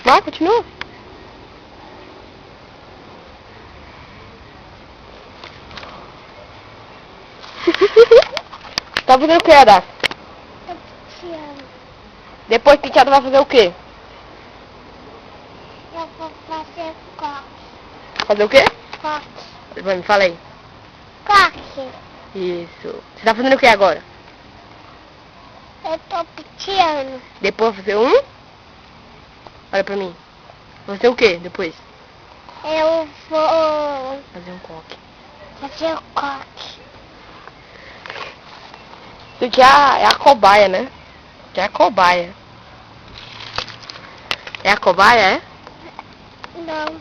Vai, continua. Tá fazendo o que, Adá? Tô penteando. Depois penteado vai fazer o quê? Eu vou fazer coque. Fazer o quê? Coque. Vai, me fala aí. Coque. Isso. Você tá fazendo o que agora? Eu tô penteando. Depois vai fazer um? Olha pra mim. Vai fazer o quê depois? Eu vou Fazer um coque. fazer o coque. Isso aqui é a cobaia, né? Que é a cobaia. É a cobaia, é? Não,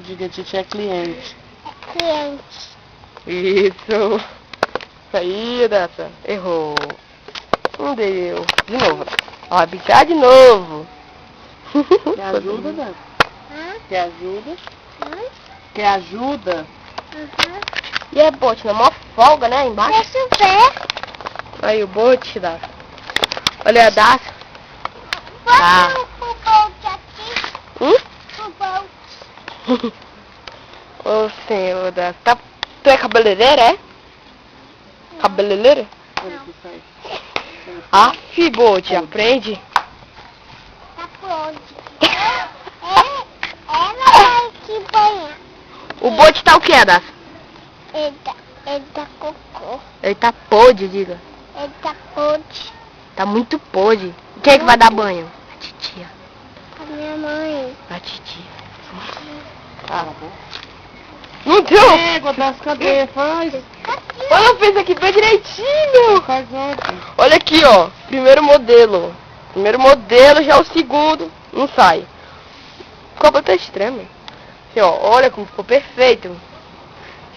Diga, Titi, é cliente. é cliente. Isso. Isso aí, Data. Errou. Não deu. De novo. Ó, vai pintar de novo. Quer ajuda, Dani? Hã? Quer ajuda? Hã? Quer ajuda? Uhum. E é bote, na maior folga, né? Embaixo. Deixa eu ver. Aí o bote, Data. Olha a Data. Bota o bolt aqui. Hum? O bolt. Ô senhor, Data. Tá... Tu é cabeleireira, é? Cabeleireira? Olha que sai. Aff, bote, aprende. Tá pronto. Ela vai aqui banhar. O bote tá o que, Data? Ele tá cocô. Ele tá podre, diga. Ele tá podre. Tá muito podre. Quem é que vai dar banho? A titia. A minha mãe. A titia. Ah, Não deu? égua, das cadê? Faz. Olha, eu fiz aqui bem direitinho. Faz ontem. Olha aqui, ó. Primeiro modelo. Primeiro modelo, já o segundo. Não sai. Ficou até extremo. Assim, ó. Olha como ficou perfeito.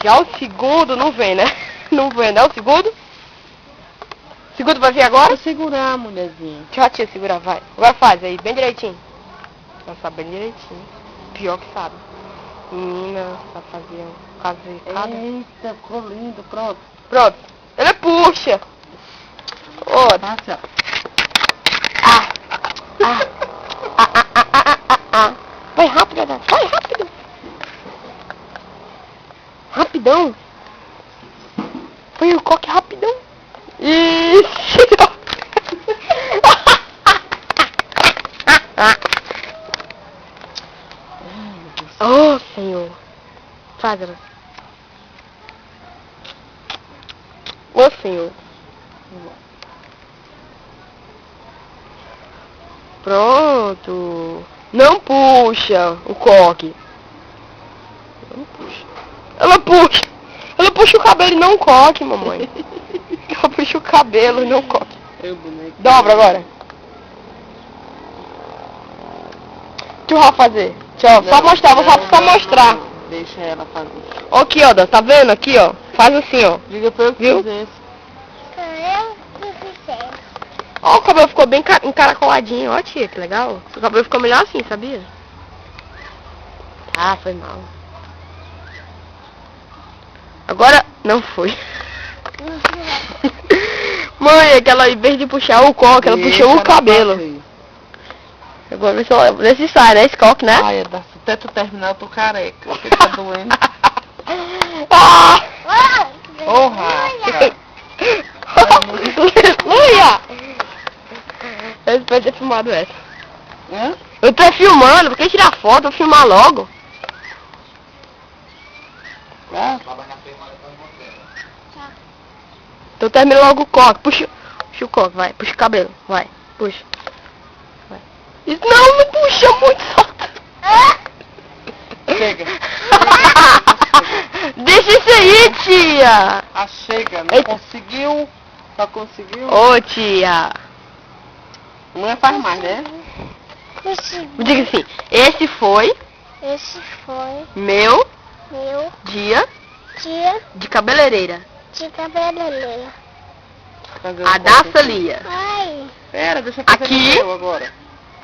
Já o segundo não vem, né? Não vem, né? O segundo? O segundo vai vir agora? Vou segurar, mulherzinha. Deixa a tia segurar, vai. Agora faz aí, bem direitinho. Ela sabe bem direitinho. Pior que sabe. Menina, sabe fazer um caso. Eita, ficou lindo, pronto. Pronto. Ela puxa. Ó. Passa. Vai rápido, Adá. Vai rápido. Rapidão. Põe o coque rapidão. Ixi. Oh, Senhor. Faz, ela. Ô, Senhor. Pronto. Não puxa o coque. Não puxa. Ela puxa. Ela puxa o cabelo e não o coque, mamãe. Ela puxa o cabelo e não o coque. Eu, boneco. Dobra agora. O que eu vou fazer? Deixa eu só mostrar, vou só mostrar. Deixa ela fazer. Ó aqui, ó, tá vendo? Aqui, ó. Faz assim, ó. Diga pra eu que Viu? fizesse. Eu que fizer. Ó, o cabelo ficou bem encaracoladinho. Ó, tia, que legal. O cabelo ficou melhor assim, sabia? Ah, foi mal. Agora, não foi. Mãe, aquela, em vez de puxar o coque, ela puxou o cabelo. Agora vê se sai, né? Esse coque, né? Ai, até tu terminar eu tô careca. Porque tá doendo. Ah! Ô, Rafa. Aleluia! Eu espero ter filmado essa. Hã? Eu tô filmando, por que tirar foto? Vou filmar logo. Ah, Então termina logo o coque. Puxa o coque, vai. Puxa o cabelo, vai. Puxa. Vai. Isso não puxa muito, solta. chega. Deixa isso aí, tia. Ah, chega. Não Eita. conseguiu. Só conseguiu. Ô, tia. Não faz mais, né? Consegui. Diga assim, esse foi Esse foi meu meu dia dia de cabeleireira. de cabeleireira. Fazer um A corte da aqui. Celia. Ai, Pera, deixa eu fazer Aqui. o meu agora.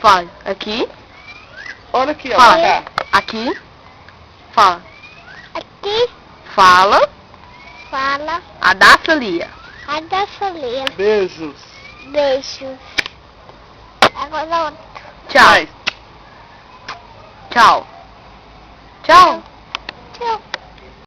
Fala, aqui. Olha aqui, ó. Fala, Cá. aqui. Fala. aqui Fala, fala a da Celia. a da Celia. Beijos. Beijo. Agora outro. Tchau. Vai. Tchau. Tchau.